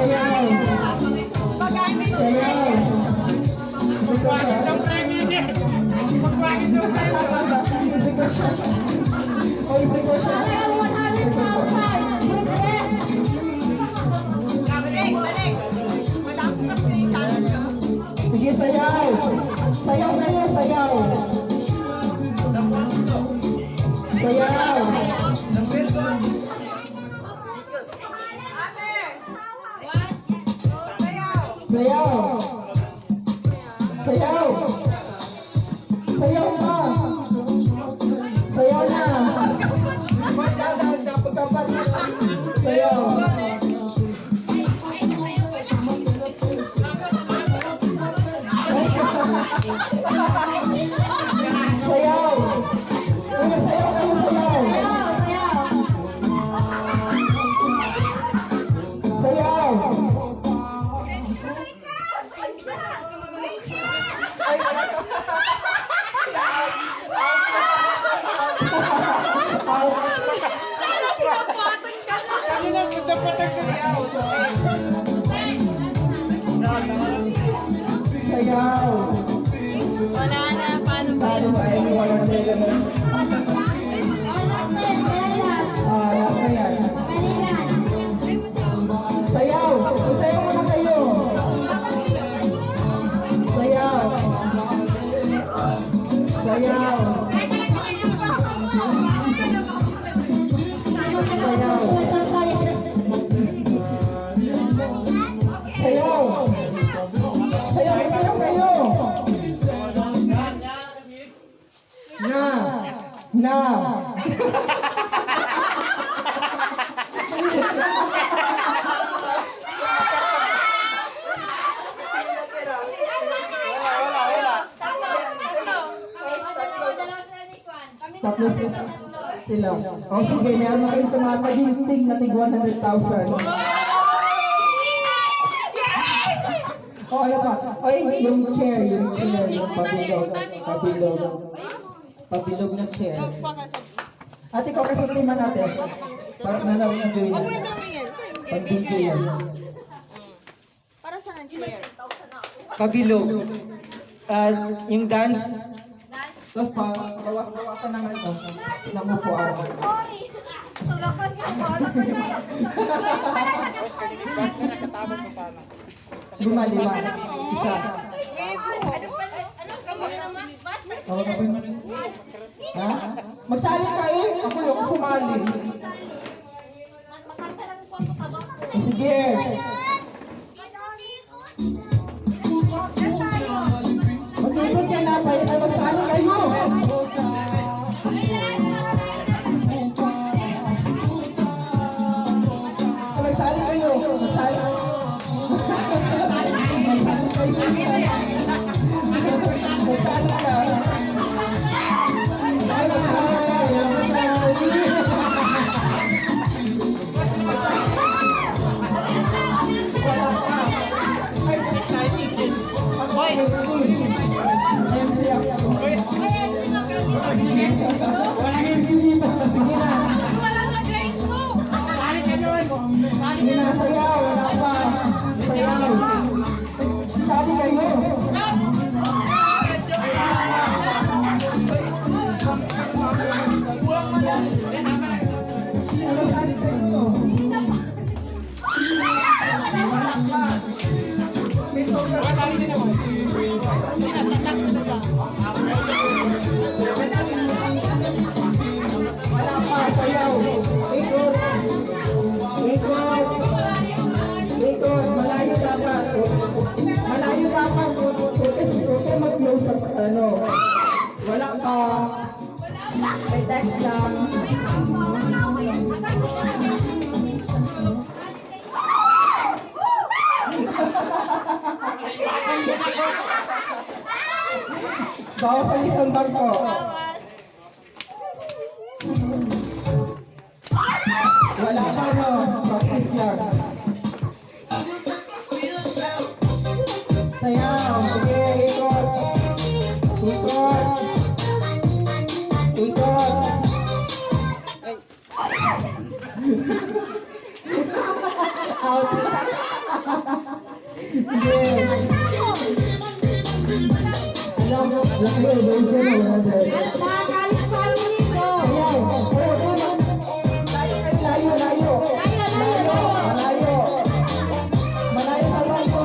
sayaw. Sayaw. Kasi ko siya. Kasi ko siya. O, isa ko siya. Sige, sayaw. Sayaw kayo, sayaw. Sayaw. Sayaw. Sayaw. Sayaw na. Sayaw na. Sayaw. Sayaw. Una, sayaw kayo, sayaw. Sayaw. Sayaw. Wala na, paano ba Paano yun? sa inyo walang dito na? Last na yan. Sayaw. Sayaw muna kayo. Sayaw. Sayaw. Sayaw. Sayaw. Sayaw, sayaw kayo. Na. Tatlo sila. O sige, meron kayong tumataginting na tig 100,000. O ano pa? Ay, yung chair, yung pabilog na chair. Ate ko kasi tima natin. Para nalaw na join. Oh, pwede naman yan. Pag-video yan. Para saan ang chair? Pabilog. Yung dance. Tapos bawas-bawasan ng ano, ng upuan. Sorry. Tulakan ka po. Lima. Isa. Ha? Magsali kayo. Ako yung sumali. Sige. Mag-ikot yan na. Magsali kayo. Magsali kayo. Magsali kayo. Magsali ka. Walang MC dito. Sige na. Sige na, sayaw. Wala pa. Sayaw. Sali kayo. Ano sali kayo? Wala pa, sayaw. Ikot. Ikot. Ikot. Malayo dapat. Malayo dapat. Okay, mag-close sa ano. Wala pa. May text lang. Bawas ang isang bangko. Wala pa, no? Practice lang. Sayaw. Sige, ikot. Ikot. Ikot. Out. Sige. Alam mo, laki, doon siya na 100. Nakakalis family ko. Ayan. Oo, tama. Layo, layo. Malayo. Malayo sa bangko.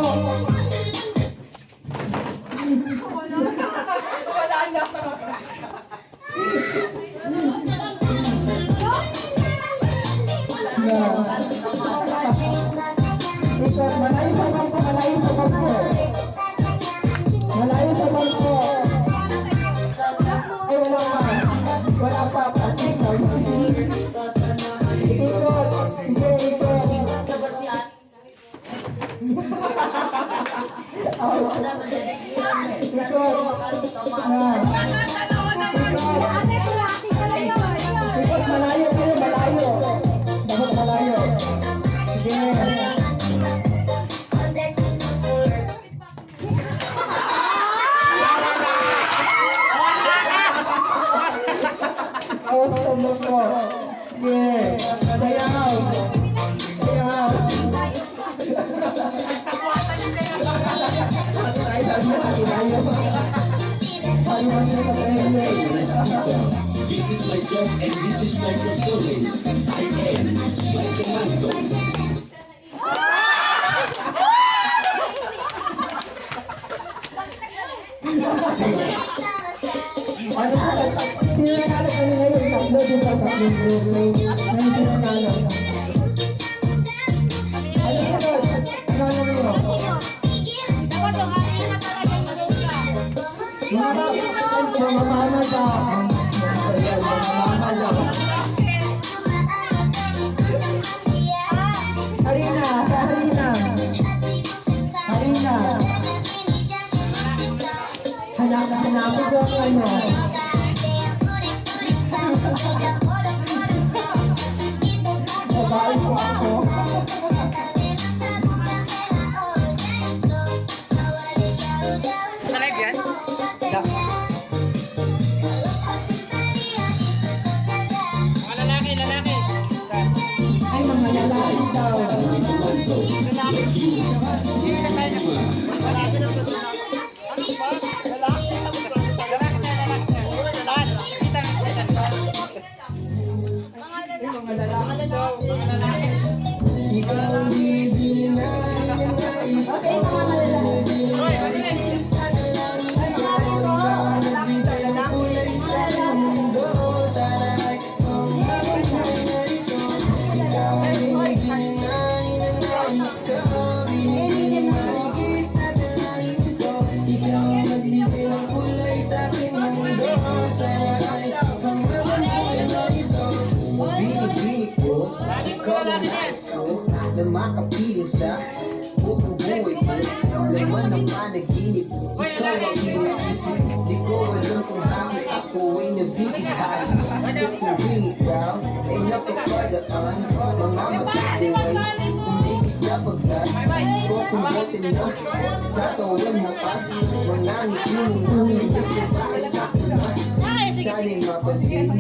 Ikot, malayo sa bangko, malayo sa bangko. Malayo sa bangko. Ay, wala pa. Wala pa, practice na. Ikot, sige, ikot. Ikot, malayo kayo, malayo. Dapat malayo. Sige. Awas sa mundo. Sige. Sayaw. Sayaw. Ay, sabi mo, ilayo. Ayaw mo sa railway. This is my song and this is my performance. I am my commando. Ano sa sino nanalo kayo ngayon? Tatlo din ba? Tatlong group may sino nanalo? Ano sunod? Ano nyo? Dapat yung hari na talaga yung ka. Mamama ka. Ayan, mamama ka. Harina, sa Harina. Harina. Hanapin ko ang ano. Babae ko ako. Ay, mga lalaki daw. My commando. Yes, you. Ay, mga lalaki daw. Ikaw Okay, mga malalaki. Bini-bini ko, ikaw ang nais ko na makapiling sa buong buhay ko. Laman ng panaginip, ikaw ang iniisip. Di ko alam kung bakit ako ay nabibigay. Sa tuwing ikaw ay napapadaan, mga mata ko ay kumigis na pagkat. Ko kumbote na tatawan mo at mga ngiti mo na sa bakit sa akin na. Sana'y mapasin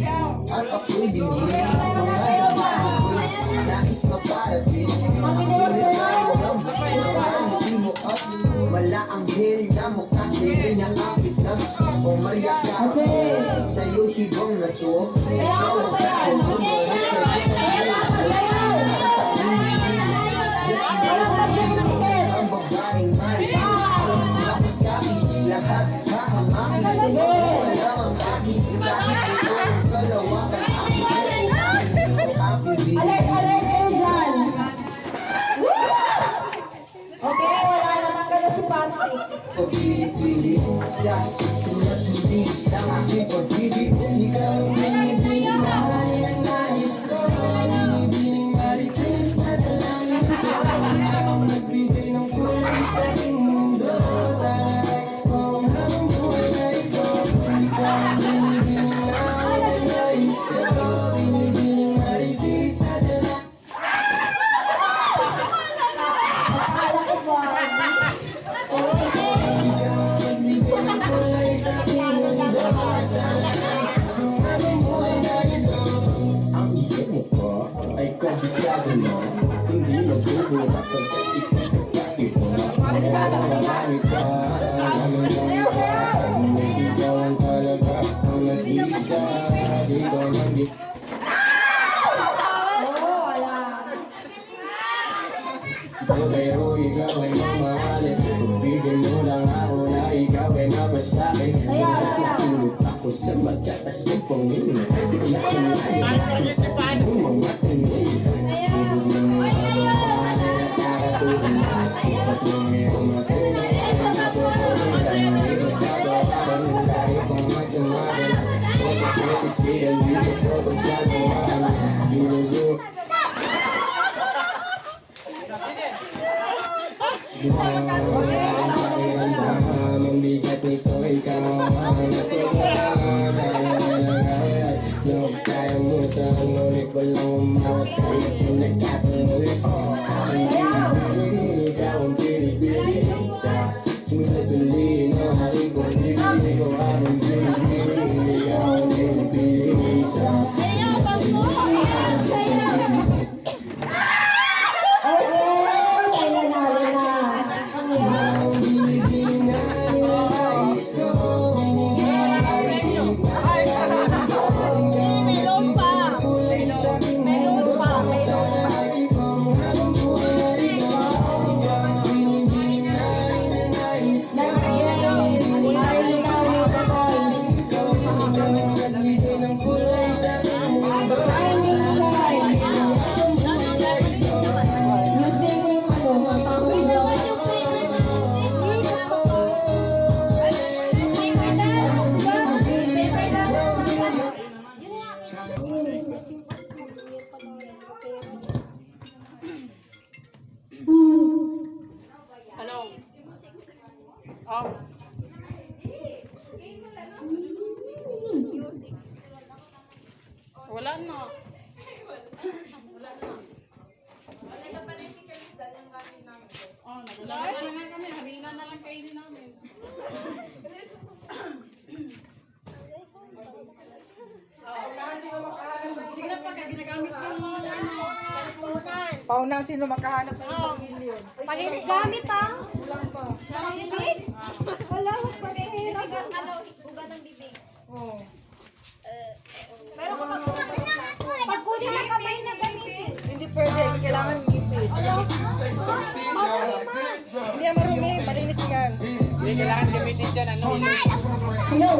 at ako'y dinggin. Nais maparating ngiti mo at wala ang hil na mukha sa'yo'y naapit na. O Maria ka, sa'yo hibang na to. Kailangan mo sayaw. Ang babaeng Maria, tapos kami lahat hahamaki. Wala ang kahit ito ang kalawakan. Alert kayo dyan. Okay, wala naman ka na si Patrick. Pagpili-pili siya, sulat hindi ang aking pag-ibig. Ikaw ang binibili ang nais ko. Binibining maritin na dalangin ko. Ang nagbigay ng kulay sa aking mundo. Sana ay kung habang buhay na ito. Ikaw ang binibining ang nais ko. Binibining maritin na dalangin. Akala ko ba? Ang iyong mukha ay kabisado na. Hindi magugulat ang ipagkakaiba. ako pero ikaw ay mamahalin. Pagbigyan mo lang ako na ikaw ay mapasakin. Tulog ako sa mata kasi pangin. Di ko na kinain ang mga tingin. Mabigat nito ikaw ang natuwa. Kaya mo sa ngunit walang umawat. Kaya nagkatuloy ikaw ang pinipili sa sulatuli na haring kong hindi ko ang pinipili. Ikaw ang pinipili sa Okay, nanalo na. Ang yan. May load pa. May load pa. May load pa. Next is Marlena with the boys. Finding Light. Using Hello. Oh. Wala na. Oh, naglalaro na lang kami. Halina na lang kainin namin. Sige na pagka ginagamit yung mga ano. Pauna sino makahanap ng 1 million. Pag gamit ah. Kulang pa. Gamit? Wala ko pa. Ugat ng bibig. Oh. Pero kapag pag kunin na kamay na gamitin. Hindi pwede, kailangan ngipin. Hindi yan marumi, malinis yan. Hindi kailangan gamitin dyan ano. Hello.